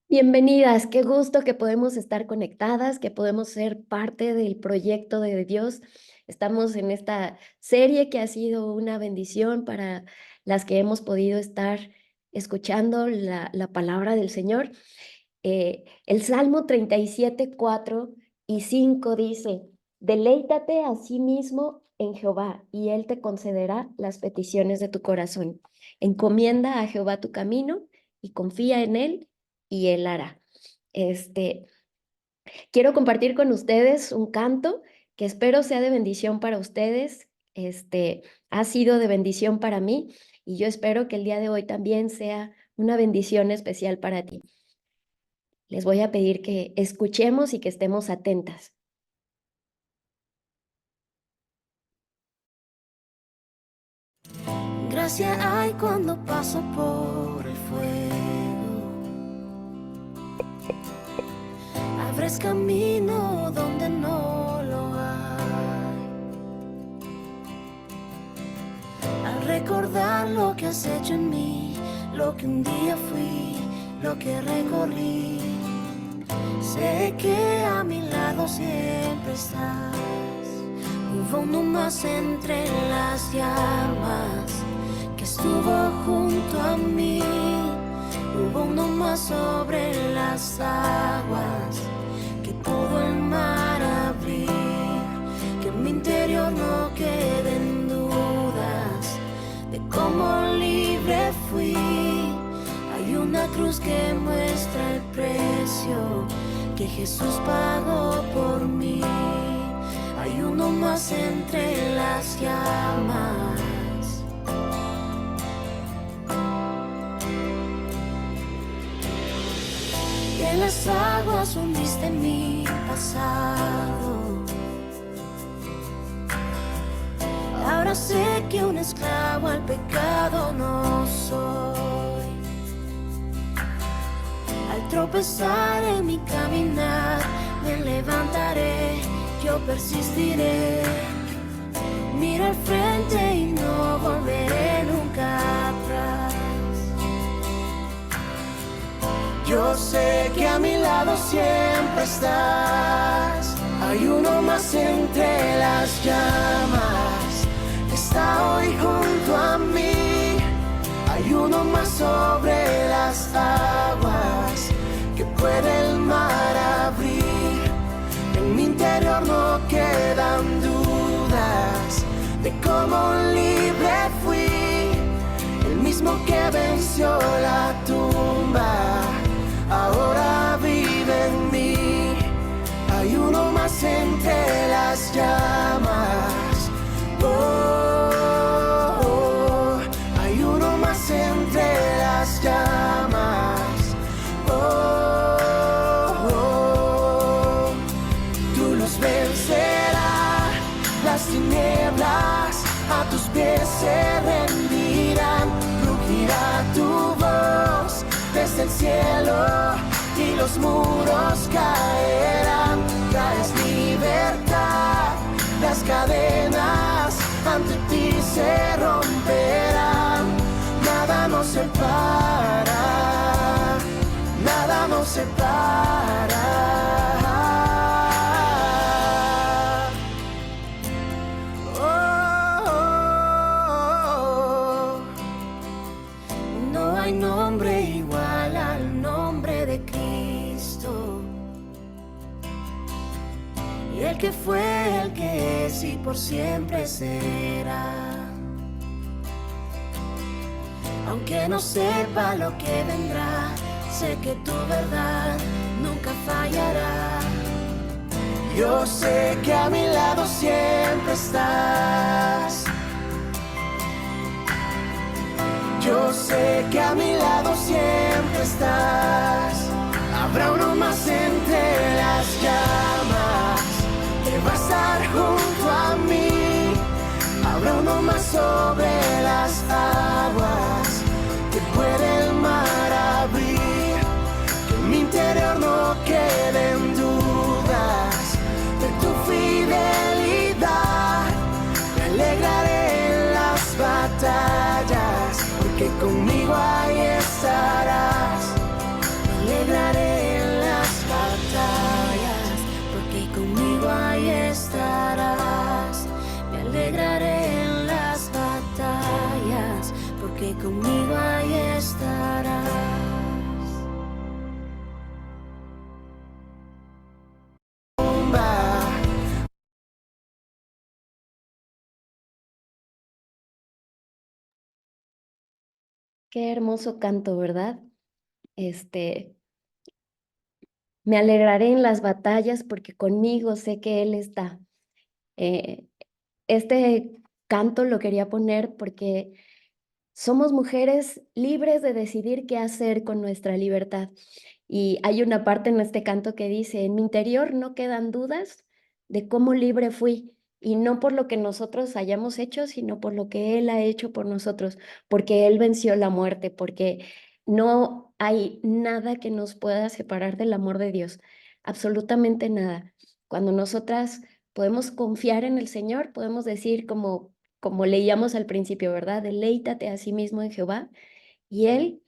Bienvenidas, qué gusto que podemos estar conectadas, que podemos ser parte del proyecto de Dios. Estamos en esta serie que ha sido una bendición para las que hemos podido estar escuchando la palabra del Señor. El Salmo 37, 4 y 5 dice: Deleítate a sí mismo en Jehová, y Él te concederá las peticiones de tu corazón. Encomienda a Jehová tu camino y confía en Él, y Él hará. Este, Quiero compartir con ustedes un canto que espero sea de bendición para ustedes. Ha sido de bendición para mí y yo espero que el día de hoy también sea una bendición especial para ti. Les voy a pedir que escuchemos y que estemos atentas. Gracia hay cuando paso por el fuego. Abres camino donde no lo hay. Al recordar lo que has hecho en mí, lo que un día fui, lo que recorrí, sé que a mi lado siempre estás. Hubo uno más entre las llamas que estuvo junto a mí. Hubo uno más sobre las aguas que pudo el mar abrir. Que en mi interior no queden dudas de cómo libre fui. Hay una cruz que muestra el precio que Jesús pagó por mí. Hay uno más entre las llamas. Y en las aguas hundiste mi pasado. Ahora sé que un esclavo al pecado no soy. Al tropezar en mi caminar, me levantaré, yo persistiré. Mira al frente y no volveré nunca atrás. Yo sé que a mi lado siempre estás. Hay uno más entre las llamas, está hoy junto a mí. Hay uno más sobre las aguas que puede el mar abrir. En mi interior no quedan dudas de cómo libre fui. El mismo que venció la tumba ahora vive en mí. Hay uno más entre las llamas. Oh, oh. Hay uno más entre las llamas. Oh, oh. Tú los vencerás. Las tinieblas a tus pies se rendirán. Rugirá tu voz desde el cielo y los muros caerán. Traes libertad, las cadenas ante ti se romperán. Nada nos separa, nada nos separa. Oh, oh, oh. No hay nombre igual al nombre de Cristo. Y el que fue, el que es y por siempre será. Aunque no sepa lo que vendrá, sé que tu verdad nunca fallará. Yo sé que a mi lado siempre estás. Yo sé que a mi lado siempre estás. Habrá uno más entre las llamas que va a estar junto a mí. Habrá uno más sobre las aguas que puede el mar abrir. Que en mi interior no queden dudas de tu fidelidad. Me alegraré en las batallas, porque conmigo ahí estarás. Me alegraré Qué hermoso canto, ¿verdad? Este, me alegraré en las batallas porque conmigo sé que Él está. Eh, este canto lo quería poner porque somos mujeres libres de decidir qué hacer con nuestra libertad. Y hay una parte en este canto que dice, en mi interior no quedan dudas de cómo libre fui, y no por lo que nosotros hayamos hecho, sino por lo que Él ha hecho por nosotros, porque Él venció la muerte, porque no hay nada que nos pueda separar del amor de Dios, absolutamente nada. Cuando nosotras podemos confiar en el Señor, podemos decir como leíamos al principio, ¿verdad? Deleítate a sí mismo en Jehová y Él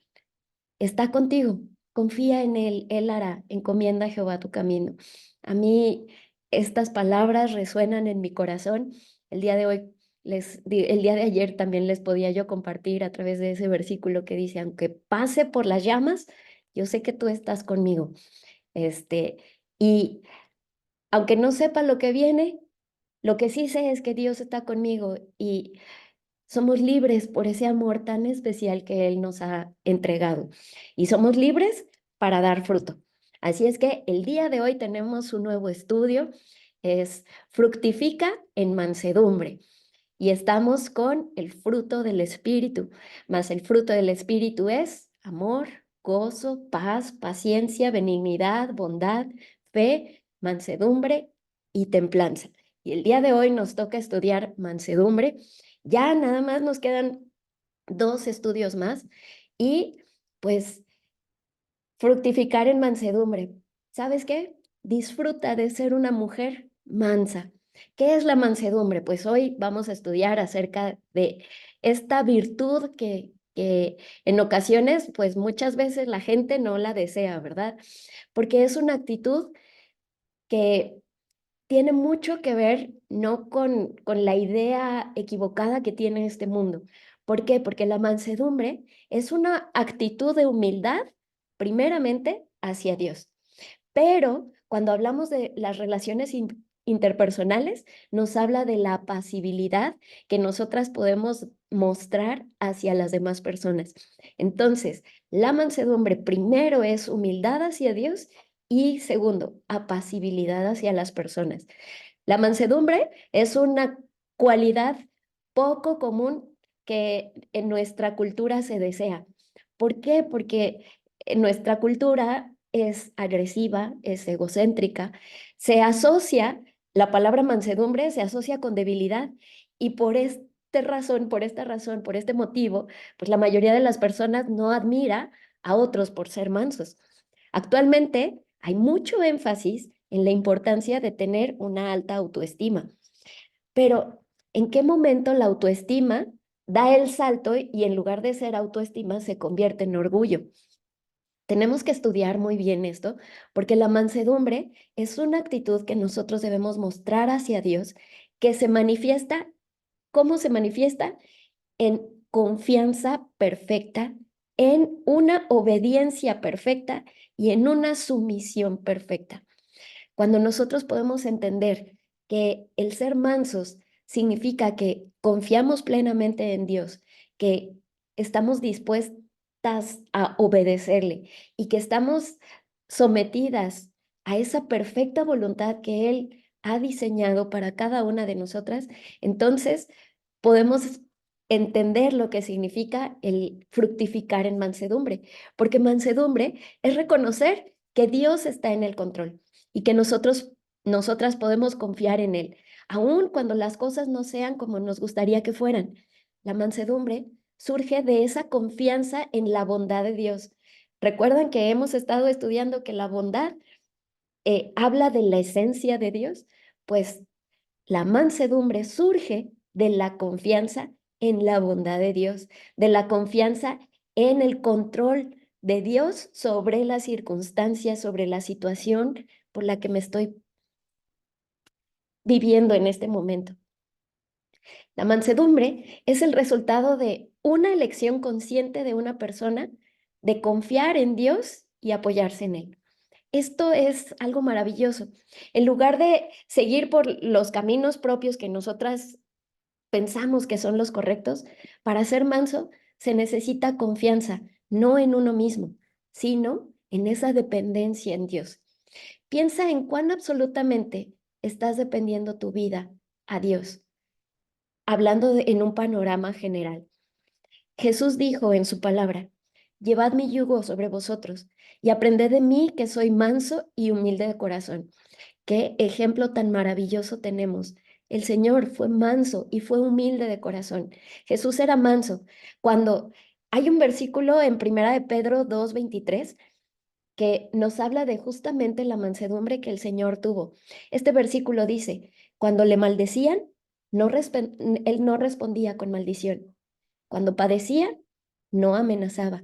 está contigo. Confía en Él, Él hará. Encomienda a Jehová tu camino. A mí estas palabras resuenan en mi corazón. El día de hoy, el día de ayer también les podía yo compartir a través de ese versículo que dice, aunque pase por las llamas, yo sé que tú estás conmigo. Este, y aunque no sepa lo que viene, lo que sí sé es que Dios está conmigo y somos libres por ese amor tan especial que Él nos ha entregado. Y somos libres para dar fruto. Así es que el día de hoy tenemos un nuevo estudio, es Fructifica en mansedumbre. Y estamos con el fruto del Espíritu, más el fruto del Espíritu es amor, gozo, paz, paciencia, benignidad, bondad, fe, mansedumbre y templanza. Y el día de hoy nos toca estudiar mansedumbre. Ya nada más nos quedan 2 estudios más y pues fructificar en mansedumbre. ¿Sabes qué? Disfruta de ser una mujer mansa. ¿Qué es la mansedumbre? Pues hoy vamos a estudiar acerca de esta virtud que en ocasiones, pues muchas veces la gente no la desea, ¿verdad? Porque es una actitud que tiene mucho que ver no con la idea equivocada que tiene este mundo. ¿Por qué? Porque la mansedumbre es una actitud de humildad, primeramente, hacia Dios. Pero cuando hablamos de las relaciones interpersonales, nos habla de la pasibilidad que nosotras podemos mostrar hacia las demás personas. Entonces, la mansedumbre primero es humildad hacia Dios y segundo, apacibilidad hacia las personas. La mansedumbre es una cualidad poco común que en nuestra cultura se desea. ¿Por qué? Porque en nuestra cultura es agresiva, es egocéntrica, se asocia, la palabra mansedumbre se asocia con debilidad y por esta razón, por este motivo, pues la mayoría de las personas no admira a otros por ser mansos. Actualmente hay mucho énfasis en la importancia de tener una alta autoestima, pero ¿en qué momento la autoestima da el salto y en lugar de ser autoestima se convierte en orgullo? Tenemos que estudiar muy bien esto, porque la mansedumbre es una actitud que nosotros debemos mostrar hacia Dios, que se manifiesta, ¿cómo se manifiesta? En confianza perfecta, en una obediencia perfecta y en una sumisión perfecta. Cuando nosotros podemos entender que el ser mansos significa que confiamos plenamente en Dios, que estamos dispuestas a obedecerle y que estamos sometidas a esa perfecta voluntad que Él ha diseñado para cada una de nosotras, entonces podemos entender lo que significa el fructificar en mansedumbre, porque mansedumbre es reconocer que Dios está en el control y que nosotras podemos confiar en Él, aun cuando las cosas no sean como nos gustaría que fueran. La mansedumbre surge de esa confianza en la bondad de Dios. Recuerdan que hemos estado estudiando que la bondad habla de la esencia de Dios, pues la mansedumbre surge de la confianza en la bondad de Dios, de la confianza en el control de Dios sobre las circunstancias, sobre la situación por la que me estoy viviendo en este momento. La mansedumbre es el resultado de una elección consciente de una persona de confiar en Dios y apoyarse en Él. Esto es algo maravilloso. En lugar de seguir por los caminos propios que nosotras pensamos que son los correctos, para ser manso se necesita confianza, no en uno mismo, sino en esa dependencia en Dios. Piensa en cuán absolutamente estás dependiendo tu vida a Dios, hablando en un panorama general. Jesús dijo en su palabra, llevad mi yugo sobre vosotros y aprended de mí que soy manso y humilde de corazón. Qué ejemplo tan maravilloso tenemos. El Señor fue manso y fue humilde de corazón. Jesús era manso. Cuando hay un versículo en Primera de Pedro 2:23 que nos habla de justamente la mansedumbre que el Señor tuvo. Este versículo dice, cuando le maldecían, él no respondía con maldición. Cuando padecía, no amenazaba,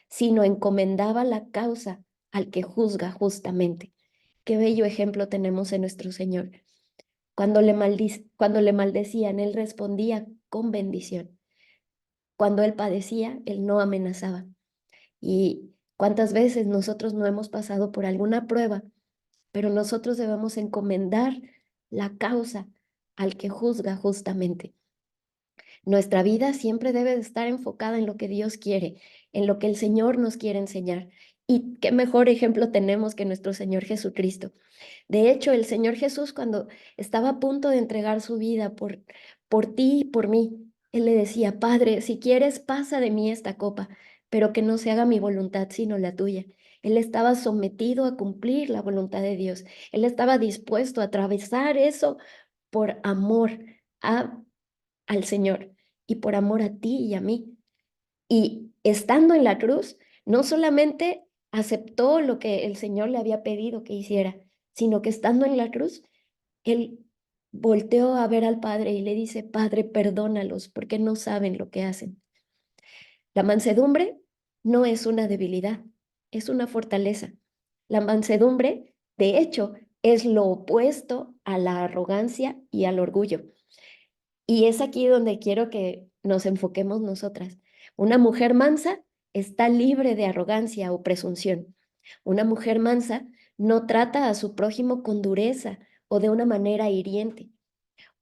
sino encomendaba la causa al que juzga justamente. Qué bello ejemplo tenemos en nuestro Señor. Cuando le maldecían, Él respondía con bendición. Cuando Él padecía, Él no amenazaba. Y cuántas veces nosotros no hemos pasado por alguna prueba, pero nosotros debemos encomendar la causa al que juzga justamente. Nuestra vida siempre debe de estar enfocada en lo que Dios quiere, en lo que el Señor nos quiere enseñar. Y qué mejor ejemplo tenemos que nuestro Señor Jesucristo. De hecho, el Señor Jesús, cuando estaba a punto de entregar su vida por ti y por mí, Él le decía, Padre, si quieres, pasa de mí esta copa, pero que no se haga mi voluntad, sino la tuya. Él estaba sometido a cumplir la voluntad de Dios. Él estaba dispuesto a atravesar eso por amor a, al Señor y por amor a ti y a mí. Y estando en la cruz, no solamente aceptó lo que el Señor le había pedido que hiciera, sino que estando en la cruz, él volteó a ver al Padre y le dice, Padre, perdónalos porque no saben lo que hacen. La mansedumbre no es una debilidad, es una fortaleza. La mansedumbre, de hecho, es lo opuesto a la arrogancia y al orgullo. Y es aquí donde quiero que nos enfoquemos nosotras. Una mujer mansa está libre de arrogancia o presunción. Una mujer mansa no trata a su prójimo con dureza o de una manera hiriente.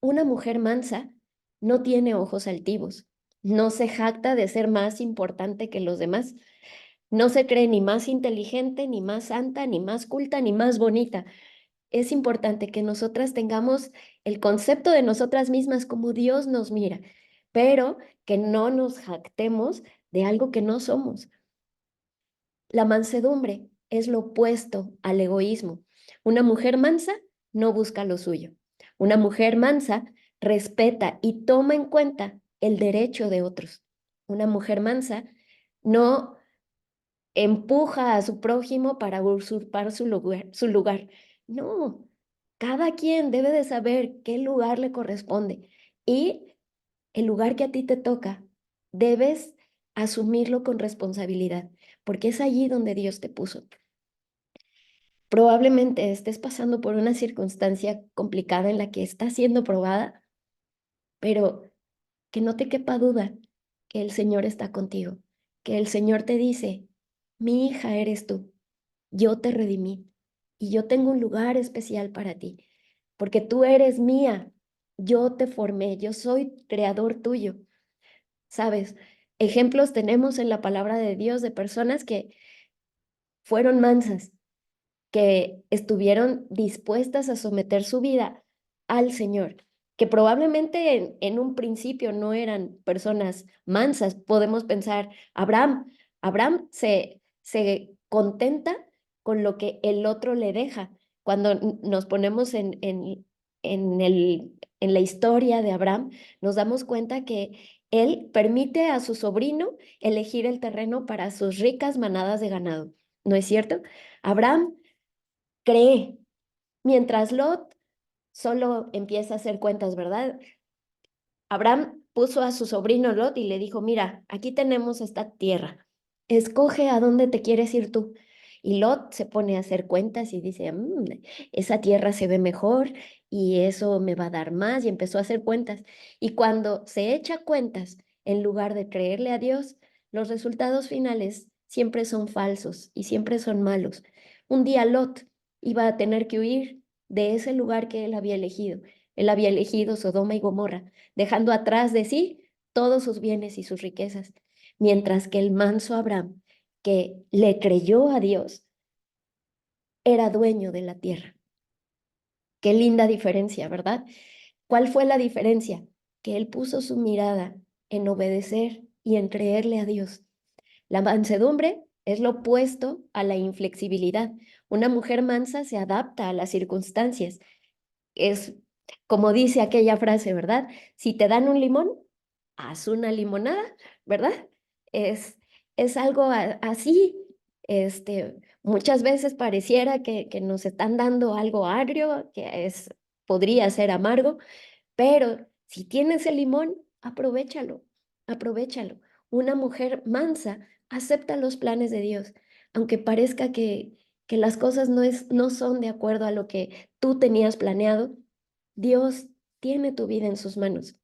Una mujer mansa no tiene ojos altivos, no se jacta de ser más importante que los demás, no se cree ni más inteligente, ni más santa, ni más culta, ni más bonita. Es importante que nosotras tengamos el concepto de nosotras mismas como Dios nos mira, pero que no nos jactemos de algo que no somos. La mansedumbre es lo opuesto al egoísmo. Una mujer mansa no busca lo suyo. Una mujer mansa respeta y toma en cuenta el derecho de otros. Una mujer mansa no empuja a su prójimo para usurpar su lugar. No, cada quien debe de saber qué lugar le corresponde y el lugar que a ti te toca, debes asumirlo con responsabilidad, porque es allí donde Dios te puso. Probablemente estés pasando por una circunstancia complicada en la que estás siendo probada, pero que no te quepa duda que el Señor está contigo, que el Señor te dice, mi hija eres tú, yo te redimí y yo tengo un lugar especial para ti, porque tú eres mía, yo te formé, yo soy creador tuyo. ¿Sabes? Ejemplos tenemos en la palabra de Dios de personas que fueron mansas, que estuvieron dispuestas a someter su vida al Señor, que probablemente en un principio no eran personas mansas. Podemos pensar, Abraham se contenta con lo que el otro le deja. Cuando nos ponemos en la historia de Abraham, nos damos cuenta que él permite a su sobrino elegir el terreno para sus ricas manadas de ganado. ¿No es cierto? Abraham cree, mientras Lot solo empieza a hacer cuentas, ¿verdad? Abraham puso a su sobrino Lot y le dijo, mira, aquí tenemos esta tierra, escoge a dónde te quieres ir tú. Y Lot se pone a hacer cuentas y dice, esa tierra se ve mejor y eso me va a dar más, y empezó a hacer cuentas. Y cuando se echa cuentas, en lugar de creerle a Dios, los resultados finales siempre son falsos y siempre son malos. Un día Lot iba a tener que huir de ese lugar que él había elegido. Él había elegido Sodoma y Gomorra, dejando atrás de sí todos sus bienes y sus riquezas. mientras que el manso Abraham, que le creyó a Dios, era dueño de la tierra. Qué linda diferencia, ¿verdad? ¿Cuál fue la diferencia? Que él puso su mirada en obedecer y en creerle a Dios. La mansedumbre es lo opuesto a la inflexibilidad. Una mujer mansa se adapta a las circunstancias. Es como dice aquella frase, ¿verdad? Si te dan un limón, haz una limonada, ¿verdad? Es, es algo así. Muchas veces pareciera que nos están dando algo agrio, podría ser amargo, pero si tienes el limón, aprovéchalo, aprovéchalo. Una mujer mansa acepta los planes de Dios, aunque parezca que las cosas no son de acuerdo a lo que tú tenías planeado. Dios tiene tu vida en sus manos.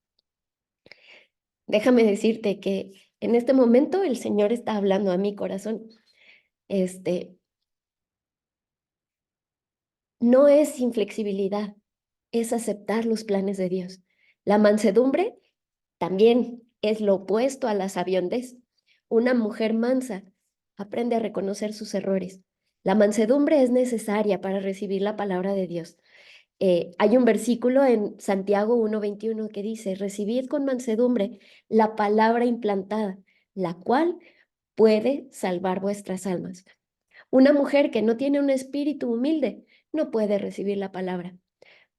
Déjame decirte que en este momento el Señor está hablando a mi corazón. Este, no es inflexibilidad, es aceptar los planes de Dios. La mansedumbre también es lo opuesto a la sabiondez. Una mujer mansa aprende a reconocer sus errores. La mansedumbre es necesaria para recibir la palabra de Dios. Hay un versículo en Santiago 1:21 que dice, recibid con mansedumbre la palabra implantada, la cual puede salvar vuestras almas. Una mujer que no tiene un espíritu humilde no puede recibir la palabra.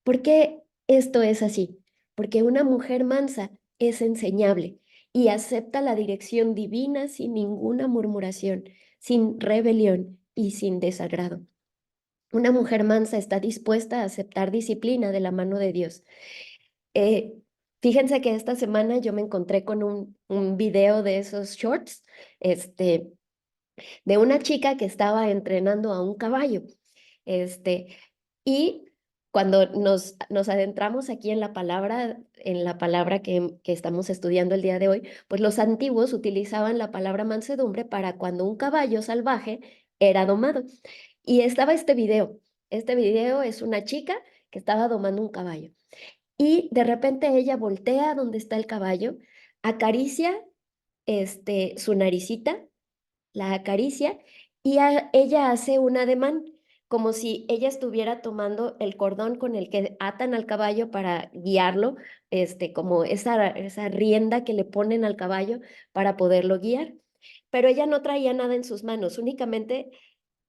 ¿Por qué esto es así? Porque una mujer mansa es enseñable y acepta la dirección divina sin ninguna murmuración, sin rebelión y sin desagrado. Una mujer mansa está dispuesta a aceptar disciplina de la mano de Dios. Eh, Fíjense que esta semana yo me encontré con un video de esos shorts, de una chica que estaba entrenando a un caballo. Este, y cuando nos adentramos aquí en la palabra que estamos estudiando el día de hoy, pues los antiguos utilizaban la palabra mansedumbre para cuando un caballo salvaje era domado. Y estaba este video. Este video es una chica que estaba domando un caballo. Y de repente ella voltea donde está el caballo, acaricia su naricita, la acaricia y ella hace un ademán, como si ella estuviera tomando el cordón con el que atan al caballo para guiarlo, como esa rienda que le ponen al caballo para poderlo guiar. Pero ella no traía nada en sus manos, únicamente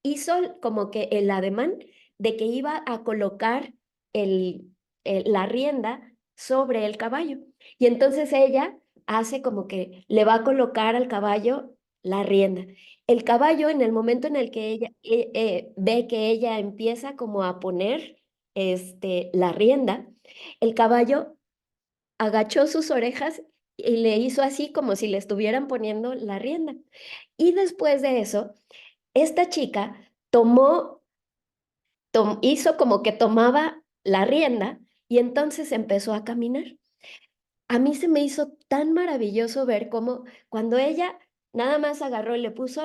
hizo como que el ademán de que iba a colocar el, la rienda sobre el caballo. Y entonces ella hace como que le va a colocar al caballo la rienda. El caballo, en el momento en el que ella ve que ella empieza como a poner la rienda, el caballo agachó sus orejas y le hizo así como si le estuvieran poniendo la rienda. Y después de eso, esta chica hizo como que tomaba la rienda y entonces empezó a caminar. A mí se me hizo tan maravilloso ver cómo cuando ella nada más agarró y le puso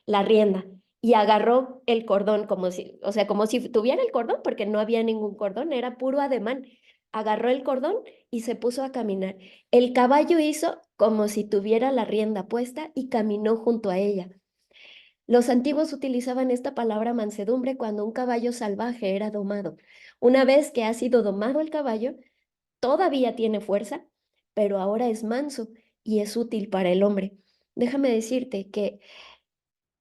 la rienda y agarró el cordón como si, o sea, como si tuviera el cordón, porque no había ningún cordón, era puro ademán. Agarró el cordón y se puso a caminar. El caballo hizo como si tuviera la rienda puesta y caminó junto a ella. Los antiguos utilizaban esta palabra mansedumbre cuando un caballo salvaje era domado. Una vez que ha sido domado el caballo, todavía tiene fuerza, pero ahora es manso y es útil para el hombre. Déjame decirte que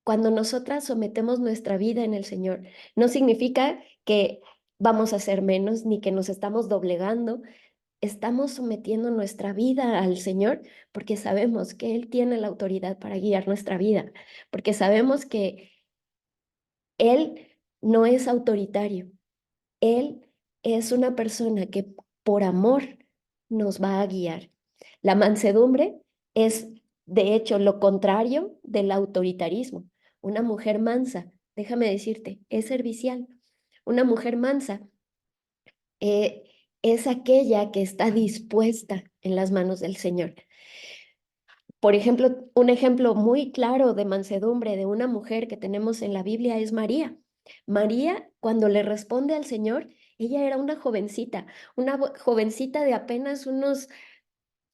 cuando nosotras sometemos nuestra vida en el Señor, no significa que vamos a ser menos ni que nos estamos doblegando. Estamos sometiendo nuestra vida al Señor porque sabemos que Él tiene la autoridad para guiar nuestra vida, porque sabemos que Él no es autoritario. Él es una persona que por amor nos va a guiar. La mansedumbre es, de hecho, lo contrario del autoritarismo. Una mujer mansa, déjame decirte, es servicial. Una mujer mansa eh, es aquella que está dispuesta en las manos del Señor. Por ejemplo, un ejemplo muy claro de mansedumbre de una mujer que tenemos en la Biblia es María. María, cuando le responde al Señor, ella era una jovencita de apenas unos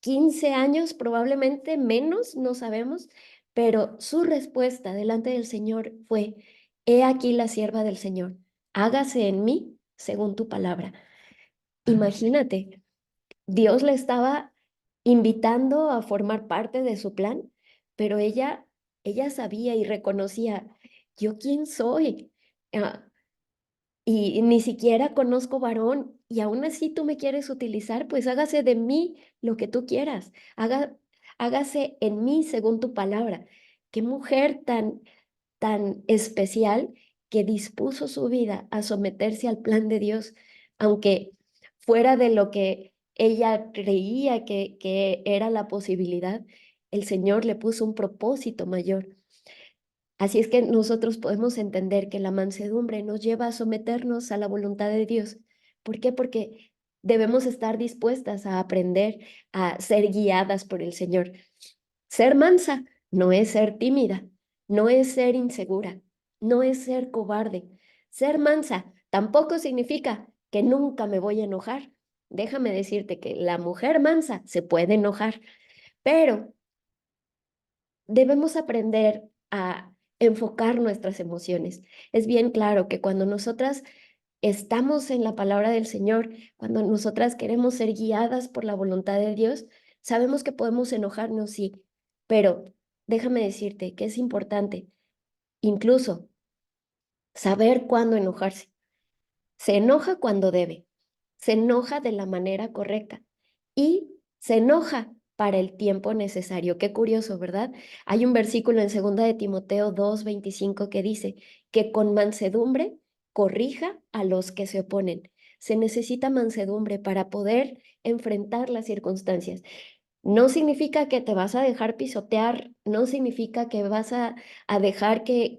15 años, probablemente menos, no sabemos, pero su respuesta delante del Señor fue: he aquí la sierva del Señor, hágase en mí según tu palabra. Imagínate, Dios le estaba invitando a formar parte de su plan, pero ella sabía y reconocía: ¿yo quién soy? Ah, y ni siquiera conozco varón, y aún así tú me quieres utilizar, pues hágase de mí lo que tú quieras, hágase en mí según tu palabra. Qué mujer tan especial, que dispuso su vida a someterse al plan de Dios, aunque fuera de lo que ella creía que era la posibilidad, el Señor le puso un propósito mayor. Así es que nosotros podemos entender que la mansedumbre nos lleva a someternos a la voluntad de Dios. ¿Por qué? Porque debemos estar dispuestas a aprender, a ser guiadas por el Señor. Ser mansa no es ser tímida, no es ser insegura, no es ser cobarde. Ser mansa tampoco significa que nunca me voy a enojar. Déjame decirte que la mujer mansa se puede enojar, pero debemos aprender a enfocar nuestras emociones. Es bien claro que cuando nosotras estamos en la palabra del Señor, cuando nosotras queremos ser guiadas por la voluntad de Dios, sabemos que podemos enojarnos, sí, pero déjame decirte que es importante incluso saber cuándo enojarse. Se enoja cuando debe, se enoja de la manera correcta y se enoja para el tiempo necesario. Qué curioso, ¿verdad? Hay un versículo en 2 de Timoteo 2:25 que dice que con mansedumbre corrija a los que se oponen. Se necesita mansedumbre para poder enfrentar las circunstancias. No significa que te vas a dejar pisotear, no significa que vas a dejar que,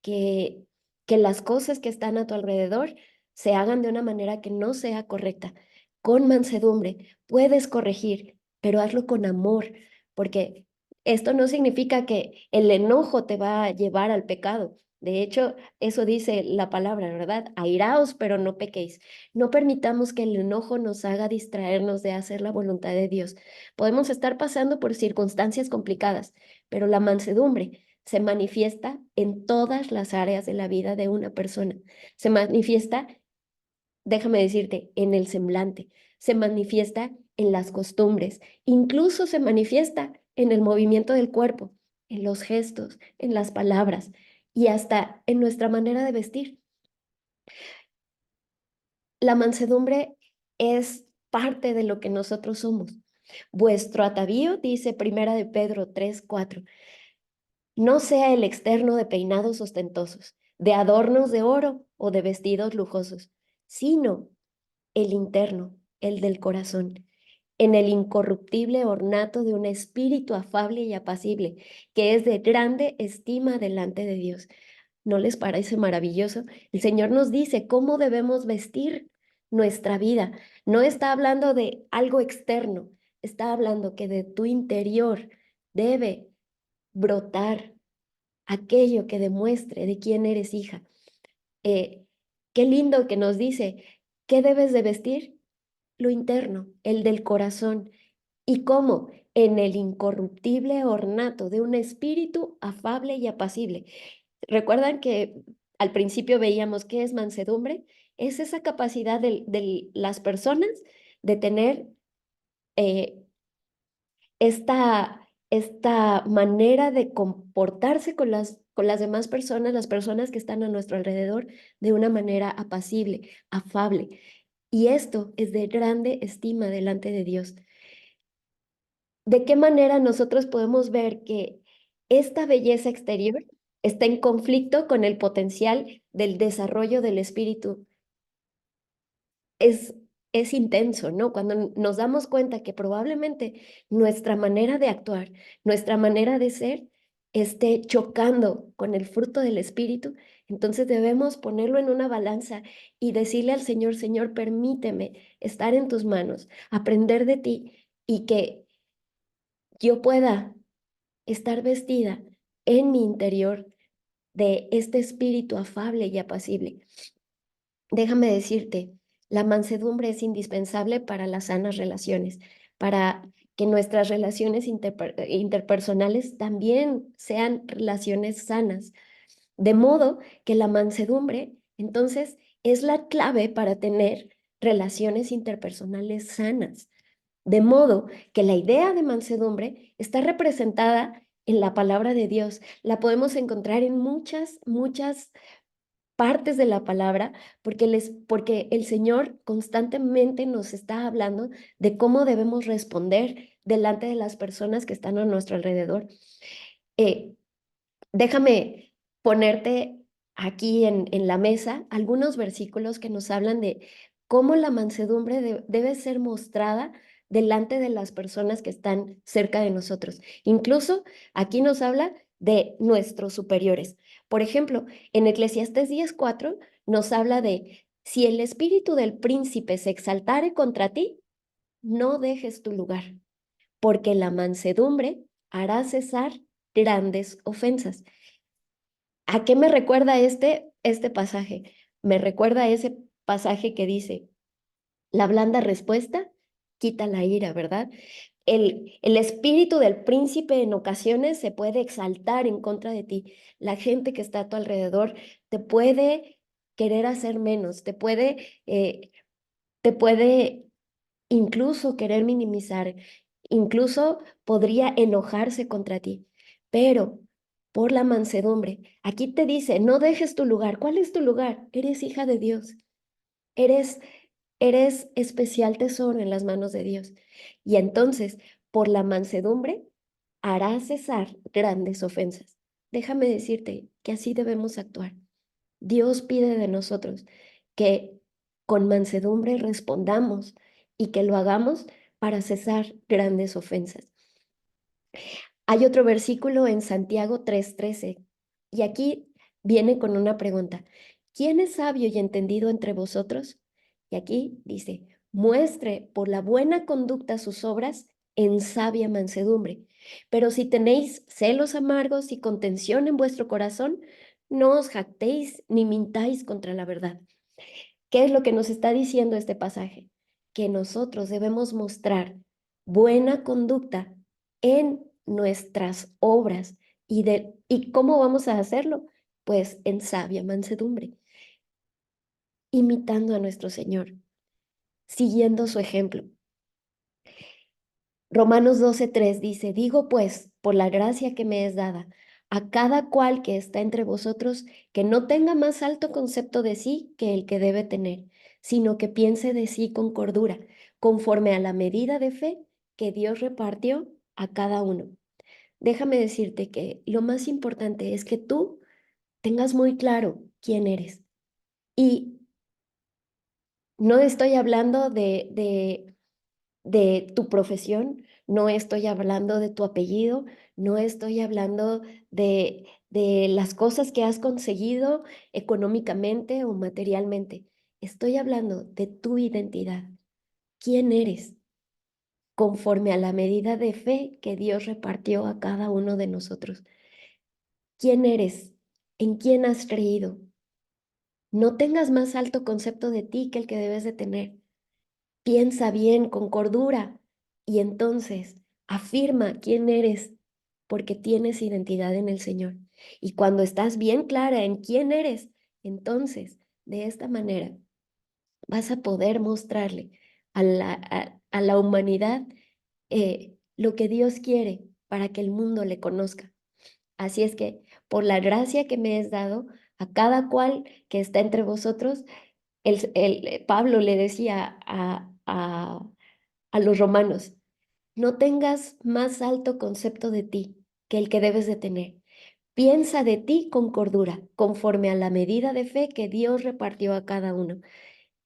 que las cosas que están a tu alrededor se hagan de una manera que no sea correcta. Con mansedumbre puedes corregir, pero hazlo con amor, porque esto no significa que el enojo te va a llevar al pecado. De hecho, eso dice la palabra, ¿verdad? Airaos, pero no pequéis. No permitamos que el enojo nos haga distraernos de hacer la voluntad de Dios. Podemos estar pasando por circunstancias complicadas, pero la mansedumbre se manifiesta en todas las áreas de la vida de una persona. Se manifiesta, déjame decirte, en el semblante, se manifiesta en las costumbres, incluso se manifiesta en el movimiento del cuerpo, en los gestos, en las palabras y hasta en nuestra manera de vestir. La mansedumbre es parte de lo que nosotros somos. Vuestro atavío, dice Primera de Pedro 3:4, no sea el externo de peinados ostentosos, de adornos de oro o de vestidos lujosos, sino el interno, el del corazón, en el incorruptible ornato de un espíritu afable y apacible, que es de grande estima delante de Dios. ¿No les parece maravilloso? El Señor nos dice cómo debemos vestir nuestra vida. No está hablando de algo externo, está hablando que de tu interior debe brotar aquello que demuestre de quién eres hija. Eh, Qué lindo que nos dice, ¿qué debes de vestir? Lo interno, el del corazón. ¿Y cómo? En el incorruptible ornato de un espíritu afable y apacible. ¿Recuerdan que al principio veíamos qué es mansedumbre? Es esa capacidad de las personas de tener eh, esta manera de comportarse con las demás personas, las personas que están a nuestro alrededor, de una manera apacible, afable. Y esto es de grande estima delante de Dios. ¿De qué manera nosotros podemos ver que esta belleza exterior está en conflicto con el potencial del desarrollo del espíritu? Es, es intenso, ¿no? Cuando nos damos cuenta que probablemente nuestra manera de actuar, nuestra manera de ser, esté chocando con el fruto del espíritu, entonces debemos ponerlo en una balanza y decirle al Señor: Señor, permíteme estar en tus manos, aprender de ti y que yo pueda estar vestida en mi interior de este espíritu afable y apacible. Déjame decirte, la mansedumbre es indispensable para las sanas relaciones, para que nuestras relaciones interpersonales también sean relaciones sanas. De modo que la mansedumbre, entonces, es la clave para tener relaciones interpersonales sanas. De modo que la idea de mansedumbre está representada en la palabra de Dios. La podemos encontrar en muchas partes de la palabra, porque el Señor constantemente nos está hablando de cómo debemos responder delante de las personas que están a nuestro alrededor. Eh, Déjame ponerte aquí en la mesa algunos versículos que nos hablan de cómo la mansedumbre debe ser mostrada delante de las personas que están cerca de nosotros. Incluso aquí nos habla de nuestros superiores. Por ejemplo, en Eclesiastés 10:4 nos habla de, si el espíritu del príncipe se exaltare contra ti, no dejes tu lugar, porque la mansedumbre hará cesar grandes ofensas. ¿A qué me recuerda este pasaje? Me recuerda a ese pasaje que dice, la blanda respuesta quita la ira, ¿verdad? El espíritu del príncipe en ocasiones se puede exaltar en contra de ti. La gente que está a tu alrededor te puede querer hacer menos, te puede incluso querer minimizar, incluso podría enojarse contra ti, pero por la mansedumbre, aquí te dice, no dejes tu lugar. ¿Cuál es tu lugar? Eres hija de Dios, eres, eres especial tesoro en las manos de Dios. Y entonces, por la mansedumbre, hará cesar grandes ofensas. Déjame decirte que así debemos actuar. Dios pide de nosotros que con mansedumbre respondamos y que lo hagamos para cesar grandes ofensas. Hay otro versículo en Santiago 3:13 y aquí viene con una pregunta. ¿Quién es sabio y entendido entre vosotros? Y aquí dice, muestre por la buena conducta sus obras en sabia mansedumbre. Pero si tenéis celos amargos y contención en vuestro corazón, no os jactéis ni mintáis contra la verdad. ¿Qué es lo que nos está diciendo este pasaje? Que nosotros debemos mostrar buena conducta en nuestras obras. ¿Y cómo vamos a hacerlo? Pues en sabia mansedumbre, imitando a nuestro Señor, siguiendo su ejemplo. Romanos 12:3 dice, digo pues, por la gracia que me es dada, a cada cual que está entre vosotros, que no tenga más alto concepto de sí que el que debe tener, sino que piense de sí con cordura, conforme a la medida de fe que Dios repartió a cada uno. Déjame decirte que lo más importante es que tú tengas muy claro quién eres. Y no estoy hablando de tu profesión, no estoy hablando de tu apellido, no estoy hablando de las cosas que has conseguido económicamente o materialmente. Estoy hablando de tu identidad. ¿Quién eres? Conforme a la medida de fe que Dios repartió a cada uno de nosotros. ¿Quién eres? ¿En quién has creído? No tengas más alto concepto de ti que el que debes de tener. Piensa bien, con cordura, y entonces afirma quién eres, porque tienes identidad en el Señor. Y cuando estás bien clara en quién eres, entonces, de esta manera, vas a poder mostrarle a la humanidad lo que Dios quiere para que el mundo le conozca. Así es que, por la gracia que me es dado, a cada cual que está entre vosotros, Pablo le decía a los romanos, no tengas más alto concepto de ti que el que debes de tener. Piensa de ti con cordura, conforme a la medida de fe que Dios repartió a cada uno.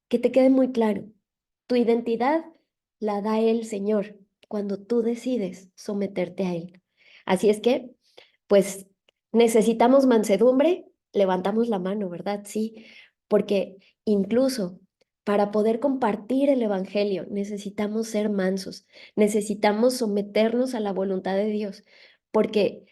Que te quede muy claro, tu identidad la da el Señor cuando tú decides someterte a Él. Así es que, pues, necesitamos mansedumbre, levantamos la mano, ¿verdad? Sí, porque incluso para poder compartir el Evangelio necesitamos ser mansos, necesitamos someternos a la voluntad de Dios, porque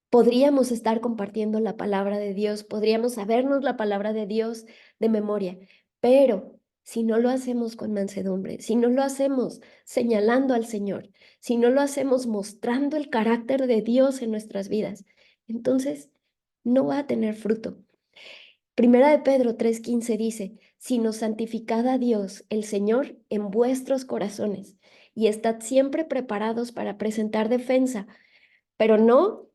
podríamos estar compartiendo la palabra de Dios, podríamos sabernos la palabra de Dios de memoria, pero si no lo hacemos con mansedumbre, si no lo hacemos señalando al Señor, si no lo hacemos mostrando el carácter de Dios en nuestras vidas, entonces no va a tener fruto. Primera de Pedro 3:15 dice, sino santificad a Dios, el Señor, en vuestros corazones, y estad siempre preparados para presentar defensa, pero no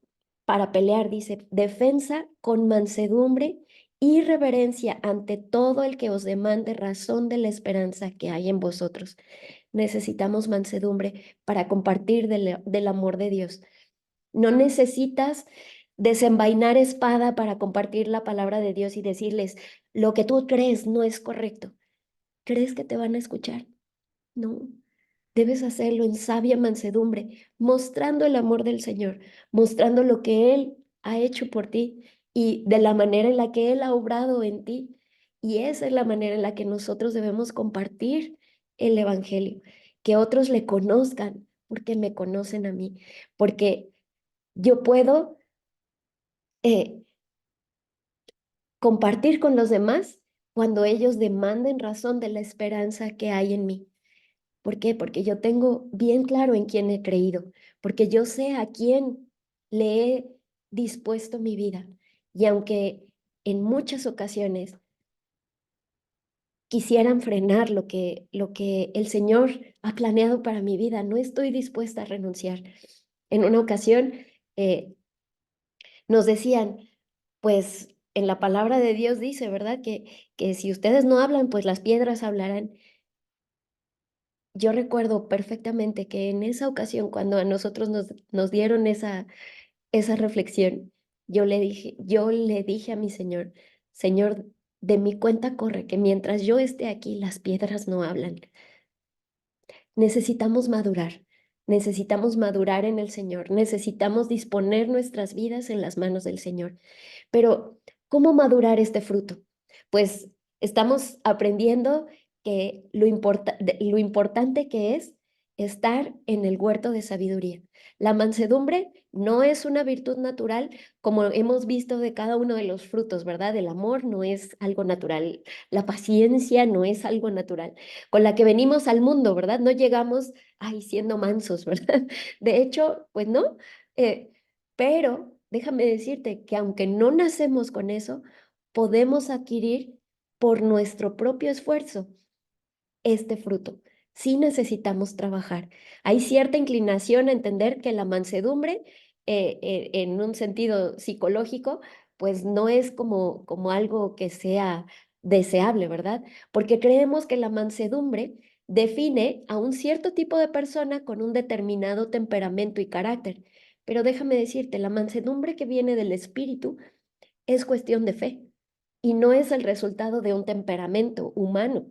para pelear, dice, defensa con mansedumbre y reverencia ante todo el que os demande razón de la esperanza que hay en vosotros. Necesitamos mansedumbre para compartir del amor de Dios. No necesitas desenvainar espada para compartir la palabra de Dios y decirles, lo que tú crees no es correcto. ¿Crees que te van a escuchar? No. Debes hacerlo en sabia mansedumbre, mostrando el amor del Señor, mostrando lo que Él ha hecho por ti y de la manera en la que Él ha obrado en ti. Y esa es la manera en la que nosotros debemos compartir el Evangelio, que otros le conozcan, porque me conocen a mí, porque yo puedo eh, compartir con los demás cuando ellos demanden razón de la esperanza que hay en mí. ¿Por qué? Porque yo tengo bien claro en quién he creído, porque yo sé a quién le he dispuesto mi vida. Y aunque en muchas ocasiones quisieran frenar lo que el Señor ha planeado para mi vida, no estoy dispuesta a renunciar. En una ocasión eh, nos decían, pues en la palabra de Dios dice, ¿verdad? Que si ustedes no hablan, pues las piedras hablarán. Yo recuerdo perfectamente que en esa ocasión, cuando a nosotros nos dieron esa reflexión, yo le dije a mi Señor, Señor, de mi cuenta corre que mientras yo esté aquí, las piedras no hablan. Necesitamos madurar en el Señor, necesitamos disponer nuestras vidas en las manos del Señor. Pero, ¿cómo madurar este fruto? Pues estamos aprendiendo que lo importante que es estar en el huerto de sabiduría. La mansedumbre no es una virtud natural como hemos visto de cada uno de los frutos, ¿verdad? El amor no es algo natural, la paciencia no es algo natural, con la que venimos al mundo, ¿verdad? No llegamos ahí siendo mansos, ¿verdad? De hecho, pues no, eh, pero déjame decirte que aunque no nacemos con eso, podemos adquirir por nuestro propio esfuerzo este fruto. Sí necesitamos trabajar. Hay cierta inclinación a entender que la mansedumbre, en un sentido psicológico, pues no es como algo que sea deseable, ¿verdad? Porque creemos que la mansedumbre define a un cierto tipo de persona con un determinado temperamento y carácter. Pero déjame decirte, la mansedumbre que viene del espíritu es cuestión de fe y no es el resultado de un temperamento humano.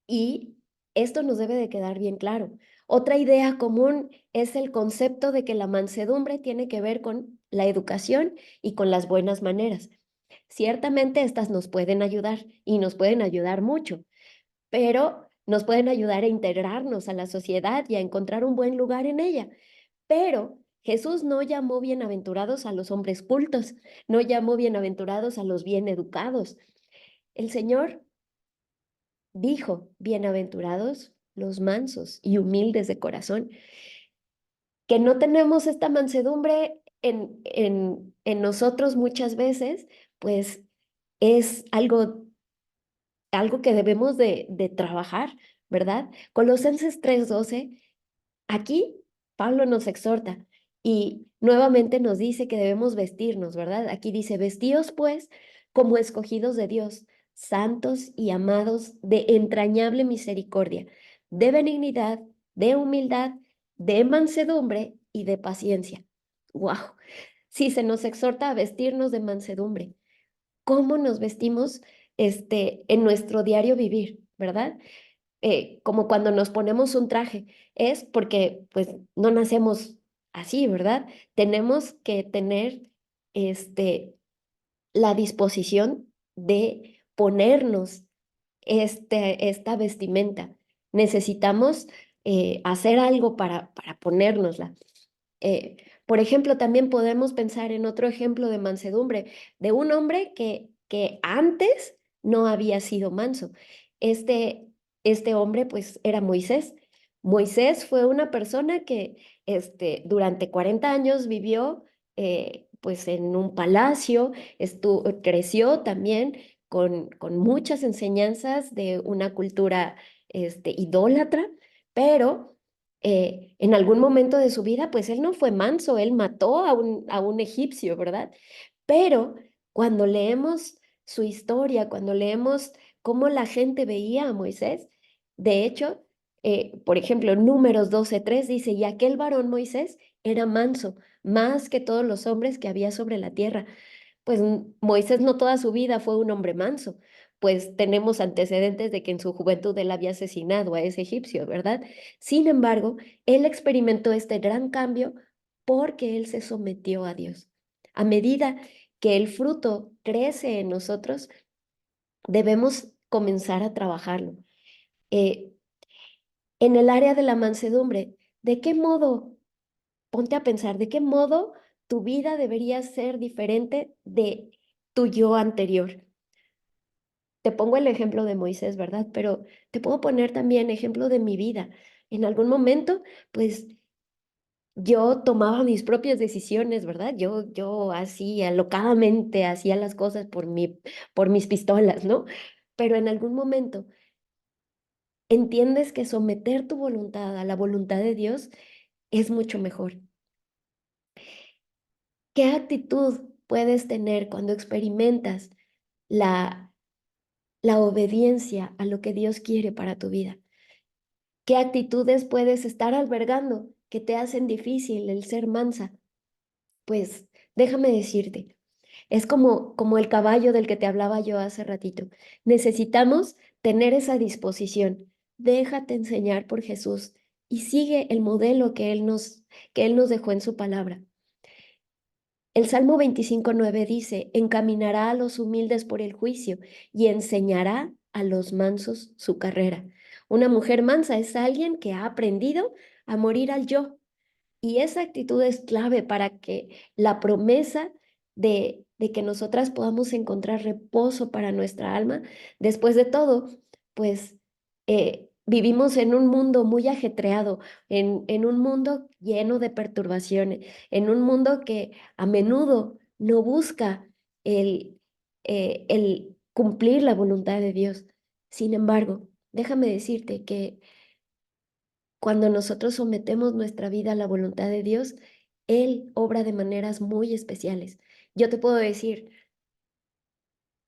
Y esto nos debe de quedar bien claro. Otra idea común es el concepto de que la mansedumbre tiene que ver con la educación y con las buenas maneras. Ciertamente estas nos pueden ayudar y nos pueden ayudar mucho, pero nos pueden ayudar a integrarnos a la sociedad y a encontrar un buen lugar en ella. Pero Jesús no llamó bienaventurados a los hombres cultos, no llamó bienaventurados a los bien educados. El Señor dijo, bienaventurados los mansos y humildes de corazón, que no tenemos esta mansedumbre en nosotros muchas veces, pues es algo que debemos de trabajar, ¿verdad? Colosenses 3:12, aquí Pablo nos exhorta y nuevamente nos dice que debemos vestirnos, ¿verdad? Aquí dice, vestíos pues como escogidos de Dios, santos y amados de entrañable misericordia, de benignidad, de humildad, de mansedumbre y de paciencia. ¡Wow! Sí, se nos exhorta a vestirnos de mansedumbre. ¿Cómo nos vestimos en nuestro diario vivir, verdad? Como cuando nos ponemos un traje, es porque pues no nacemos así, ¿verdad? Tenemos que tener la disposición de ponernos esta vestimenta. Necesitamos hacer algo para ponérnosla. Por ejemplo, también podemos pensar en otro ejemplo de mansedumbre, de un hombre que antes no había sido manso. Este, este hombre pues era Moisés. Moisés fue una persona que durante 40 años vivió pues en un palacio, creció también con muchas enseñanzas de una cultura idólatra, pero en algún momento de su vida, pues él no fue manso, él mató a un egipcio, ¿verdad? Pero cuando leemos su historia, cuando leemos cómo la gente veía a Moisés, de hecho, por ejemplo, Números 12:3 dice, y aquel varón Moisés era manso, más que todos los hombres que había sobre la tierra. Pues Moisés no toda su vida fue un hombre manso, pues tenemos antecedentes de que en su juventud él había asesinado a ese egipcio, ¿verdad? Sin embargo, él experimentó este gran cambio porque él se sometió a Dios. A medida que el fruto crece en nosotros, debemos comenzar a trabajarlo. Eh, en el área de la mansedumbre, ¿de qué modo, ponte a pensar, de qué modo tu vida debería ser diferente de tu yo anterior? Te pongo el ejemplo de Moisés, ¿verdad? Pero te puedo poner también ejemplo de mi vida. En algún momento, pues yo tomaba mis propias decisiones, ¿verdad? Yo hacía alocadamente, hacía las cosas por mis pistolas, ¿no? Pero en algún momento entiendes que someter tu voluntad a la voluntad de Dios es mucho mejor. ¿Qué actitud puedes tener cuando experimentas la, la obediencia a lo que Dios quiere para tu vida? ¿Qué actitudes puedes estar albergando que te hacen difícil el ser mansa? Pues déjame decirte, es como el caballo del que te hablaba yo hace ratito. Necesitamos tener esa disposición. Déjate enseñar por Jesús y sigue el modelo que Él nos dejó en su palabra. El Salmo 25:9 dice, encaminará a los humildes por el juicio y enseñará a los mansos su carrera. Una mujer mansa es alguien que ha aprendido a morir al yo. Y esa actitud es clave para que la promesa de que nosotras podamos encontrar reposo para nuestra alma, después de todo, pues vivimos en un mundo muy ajetreado, en un mundo lleno de perturbaciones, en un mundo que a menudo no busca el, el cumplir la voluntad de Dios. Sin embargo, déjame decirte que cuando nosotros sometemos nuestra vida a la voluntad de Dios, Él obra de maneras muy especiales. Yo te puedo decir,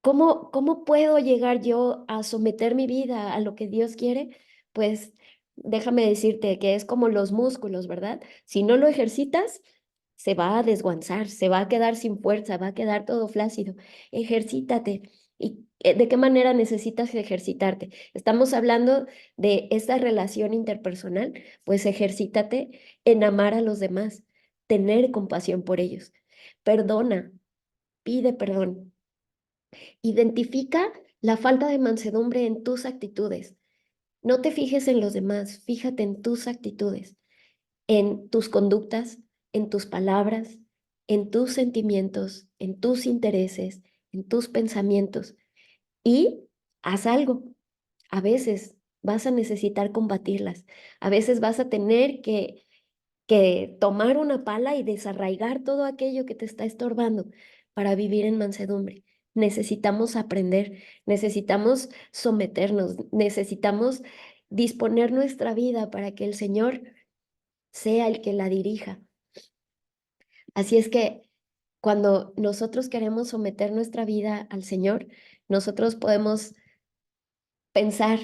¿cómo puedo llegar yo a someter mi vida a lo que Dios quiere? Pues déjame decirte que es como los músculos, ¿verdad? Si no lo ejercitas, se va a desguanzar, se va a quedar sin fuerza, va a quedar todo flácido. Ejercítate. ¿Y de qué manera necesitas ejercitarte? Estamos hablando de esta relación interpersonal, pues ejercítate en amar a los demás, tener compasión por ellos. Perdona, pide perdón. Identifica la falta de mansedumbre en tus actitudes. No te fijes en los demás, fíjate en tus actitudes, en tus conductas, en tus palabras, en tus sentimientos, en tus intereses, en tus pensamientos y haz algo. A veces vas a necesitar combatirlas, a veces vas a tener que tomar una pala y desarraigar todo aquello que te está estorbando para vivir en mansedumbre. Necesitamos aprender, necesitamos someternos, necesitamos disponer nuestra vida para que el Señor sea el que la dirija. Así es que cuando nosotros queremos someter nuestra vida al Señor, nosotros podemos pensar,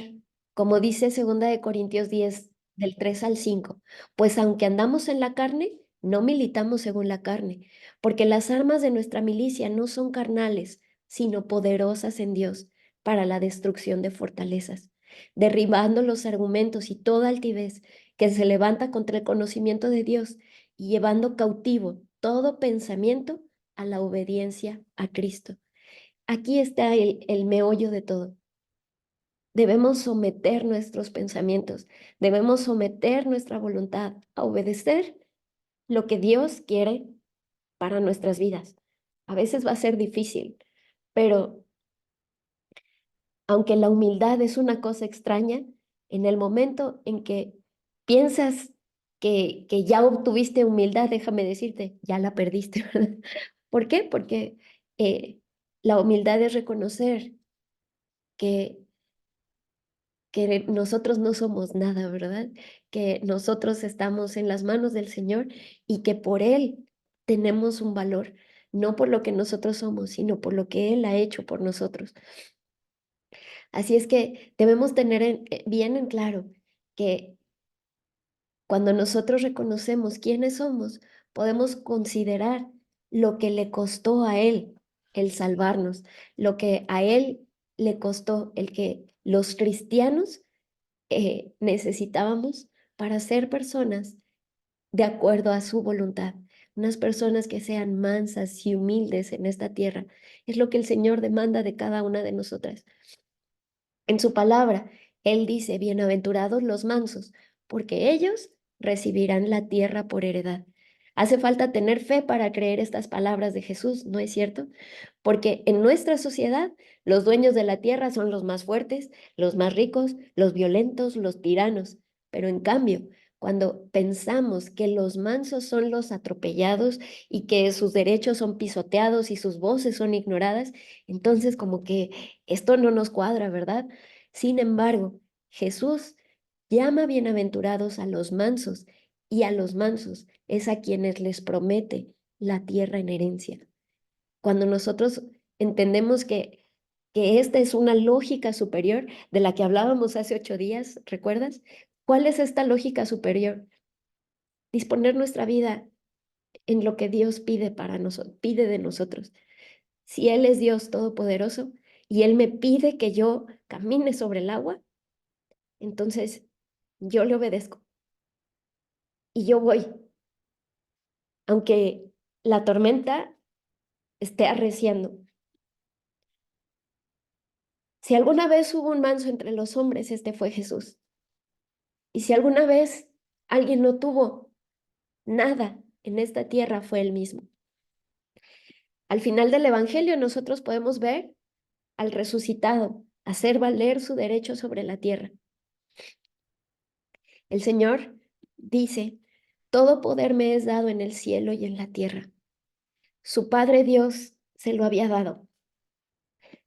como dice 2 Corintios 10 del 3 al 5, pues aunque andamos en la carne, no militamos según la carne, porque las armas de nuestra milicia no son carnales, sino poderosas en Dios para la destrucción de fortalezas, derribando los argumentos y toda altivez que se levanta contra el conocimiento de Dios y llevando cautivo todo pensamiento a la obediencia a Cristo. Aquí está el meollo de todo. Debemos someter nuestros pensamientos, debemos someter nuestra voluntad a obedecer lo que Dios quiere para nuestras vidas. A veces va a ser difícil, pero aunque la humildad es una cosa extraña, en el momento en que piensas que ya obtuviste humildad, déjame decirte, ya la perdiste, ¿verdad? ¿Por qué? Porque la humildad es reconocer que, que nosotros no somos nada, ¿verdad? Que nosotros estamos en las manos del Señor y que por Él tenemos un valor, no por lo que nosotros somos, sino por lo que Él ha hecho por nosotros. Así es que debemos tener bien en claro que cuando nosotros reconocemos quiénes somos, podemos considerar lo que le costó a Él el salvarnos, lo que a Él le costó el que los cristianos necesitábamos para ser personas de acuerdo a su voluntad, unas personas que sean mansas y humildes en esta tierra. Es lo que el Señor demanda de cada una de nosotras. En su palabra, Él dice, bienaventurados los mansos, porque ellos recibirán la tierra por heredad. Hace falta tener fe para creer estas palabras de Jesús, ¿no es cierto? Porque en nuestra sociedad los dueños de la tierra son los más fuertes, los más ricos, los violentos, los tiranos. Pero en cambio, cuando pensamos que los mansos son los atropellados y que sus derechos son pisoteados y sus voces son ignoradas, entonces como que esto no nos cuadra, ¿verdad? Sin embargo, Jesús llama bienaventurados a los mansos y a los mansos es a quienes les promete la tierra en herencia. Cuando nosotros entendemos que esta es una lógica superior de la que hablábamos hace 8 días, ¿recuerdas? ¿Cuál es esta lógica superior? Disponer nuestra vida en lo que Dios pide para nosotros, pide de nosotros. Si Él es Dios todopoderoso y Él me pide que yo camine sobre el agua, entonces yo le obedezco y yo voy, aunque la tormenta esté arreciando. Si alguna vez hubo un manso entre los hombres, este fue Jesús. Y si alguna vez alguien no tuvo nada en esta tierra, fue él mismo. Al final del Evangelio nosotros podemos ver al resucitado hacer valer su derecho sobre la tierra. El Señor dice, todo poder me es dado en el cielo y en la tierra. Su Padre Dios se lo había dado.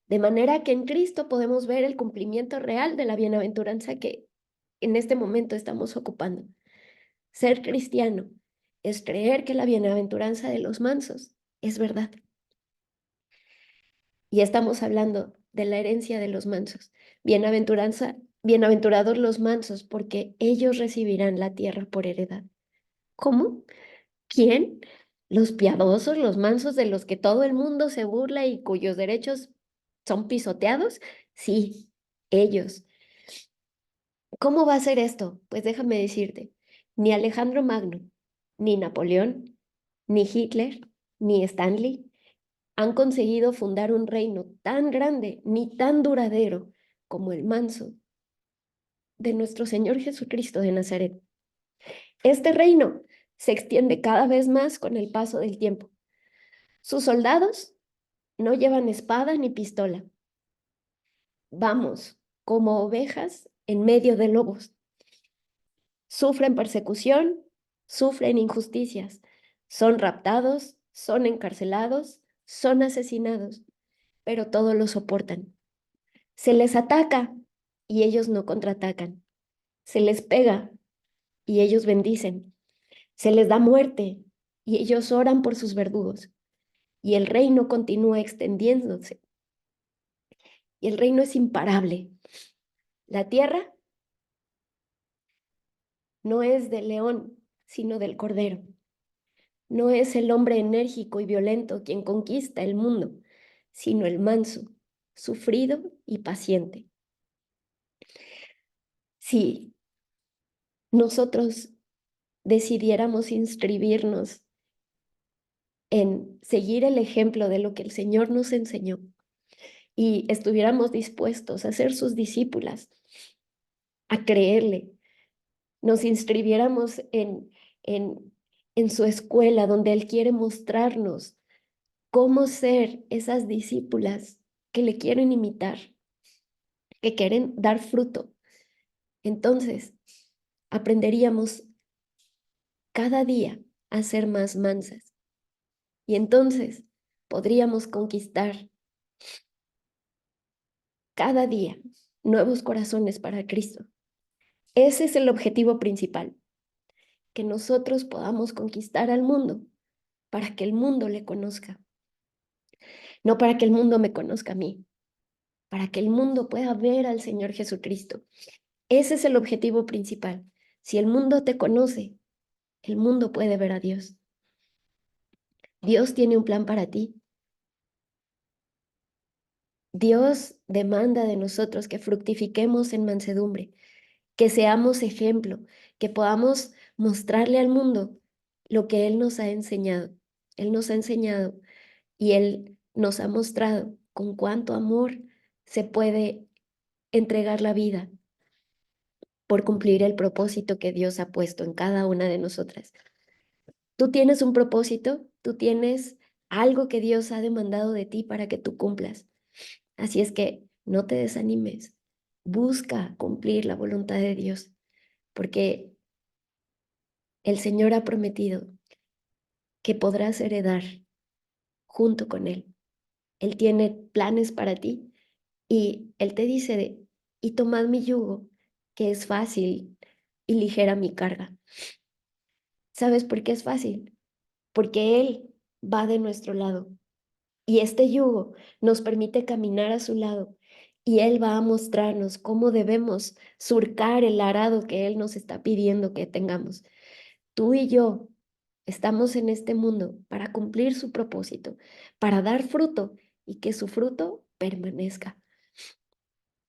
De manera que en Cristo podemos ver el cumplimiento real de la bienaventuranza que en este momento estamos ocupando. Ser cristiano es creer que la bienaventuranza de los mansos es verdad. Y estamos hablando de la herencia de los mansos. Bienaventurados los mansos, porque ellos recibirán la tierra por heredad. ¿Cómo? ¿Quién? Los piadosos, los mansos de los que todo el mundo se burla y cuyos derechos son pisoteados. Sí, ellos. ¿Cómo va a ser esto? Pues déjame decirte, ni Alejandro Magno, ni Napoleón, ni Hitler, ni Stanley han conseguido fundar un reino tan grande ni tan duradero como el manso de nuestro Señor Jesucristo de Nazaret. Este reino se extiende cada vez más con el paso del tiempo. Sus soldados no llevan espada ni pistola. Vamos, como ovejas en medio de lobos. Sufren persecución, sufren injusticias, son raptados, son encarcelados, son asesinados, pero todo lo soportan. Se les ataca y ellos no contraatacan. Se les pega y ellos bendicen. Se les da muerte y ellos oran por sus verdugos. Y el reino continúa extendiéndose. Y el reino es imparable. La tierra no es del león, sino del cordero. No es el hombre enérgico y violento quien conquista el mundo, sino el manso, sufrido y paciente. Si nosotros decidiéramos inscribirnos en seguir el ejemplo de lo que el Señor nos enseñó y estuviéramos dispuestos a ser sus discípulas, a creerle, nos inscribiéramos en su escuela donde Él quiere mostrarnos cómo ser esas discípulas que le quieren imitar. que quieren dar fruto. Entonces, aprenderíamos cada día a ser más mansas. Y entonces podríamos conquistar cada día nuevos corazones para Cristo. Ese es el objetivo principal, que nosotros podamos conquistar al mundo para que el mundo le conozca, no para que el mundo me conozca a mí, para que el mundo pueda ver al Señor Jesucristo. Ese es el objetivo principal. Si el mundo te conoce, el mundo puede ver a Dios. Dios tiene un plan para ti. Dios demanda de nosotros que fructifiquemos en mansedumbre, que seamos ejemplo, que podamos mostrarle al mundo lo que Él nos ha enseñado. Él nos ha enseñado y Él nos ha mostrado con cuánto amor se puede entregar la vida por cumplir el propósito que Dios ha puesto en cada una de nosotras. Tú tienes un propósito, tú tienes algo que Dios ha demandado de ti para que tú cumplas. Así es que no te desanimes, busca cumplir la voluntad de Dios, porque el Señor ha prometido que podrás heredar junto con Él. Él tiene planes para ti y Él te dice, y tomad mi yugo, que es fácil y ligera mi carga. ¿Sabes por qué es fácil? Porque Él va de nuestro lado y este yugo nos permite caminar a su lado y Él va a mostrarnos cómo debemos surcar el arado que Él nos está pidiendo que tengamos. Tú y yo estamos en este mundo para cumplir su propósito, para dar fruto y que su fruto permanezca.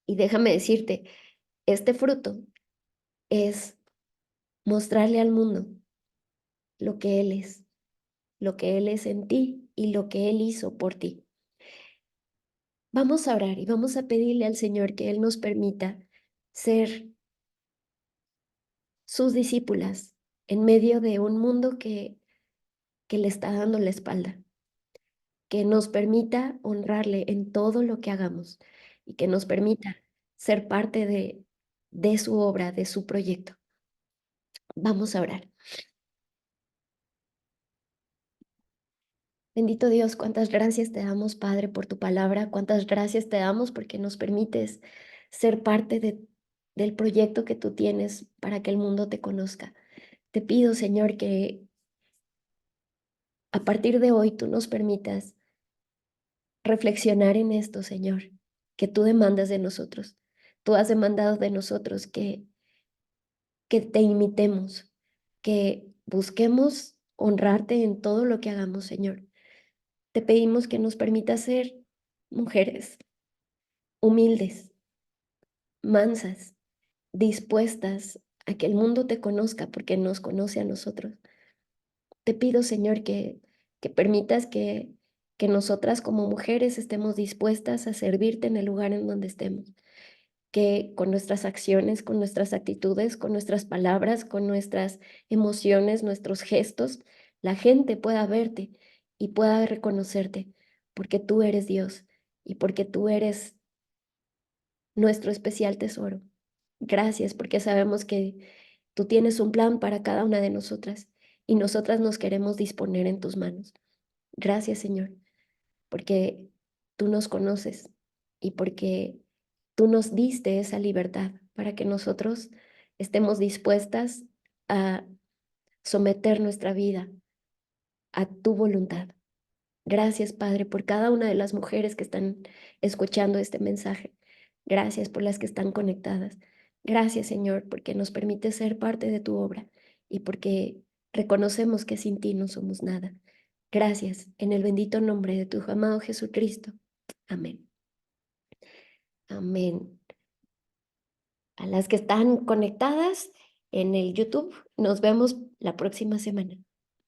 Y déjame decirte, este fruto es mostrarle al mundo lo que lo que Él es en ti y lo que Él hizo por ti. Vamos a orar y vamos a pedirle al Señor que Él nos permita ser sus discípulas en medio de un mundo que le está dando la espalda, que nos permita honrarle en todo lo que hagamos y que nos permita ser parte de su obra, de su proyecto. Vamos a orar. Bendito Dios, cuántas gracias te damos, Padre, por tu palabra, cuántas gracias te damos porque nos permites ser parte del proyecto que tú tienes para que el mundo te conozca. Te pido, Señor, que a partir de hoy tú nos permitas reflexionar en esto, Señor, que tú demandas de nosotros. Tú has demandado de nosotros que te imitemos, que busquemos honrarte en todo lo que hagamos, Señor. Te pedimos que nos permitas ser mujeres humildes, mansas, dispuestas a que el mundo te conozca porque nos conoce a nosotros. Te pido, Señor, que permitas que nosotras como mujeres estemos dispuestas a servirte en el lugar en donde estemos, que con nuestras acciones, con nuestras actitudes, con nuestras palabras, con nuestras emociones, nuestros gestos, la gente pueda verte y pueda reconocerte, porque tú eres Dios y porque tú eres nuestro especial tesoro. Gracias, porque sabemos que tú tienes un plan para cada una de nosotras y nosotras nos queremos disponer en tus manos. Gracias, Señor, porque tú nos conoces y porque tú nos diste esa libertad para que nosotros estemos dispuestas a someter nuestra vida a tu voluntad. Gracias, Padre, por cada una de las mujeres que están escuchando este mensaje. Gracias por las que están conectadas. Gracias, Señor, porque nos permite ser parte de tu obra y porque reconocemos que sin ti no somos nada. Gracias, en el bendito nombre de tu amado Jesucristo. Amén. Amén. A las que están conectadas en el YouTube, nos vemos la próxima semana.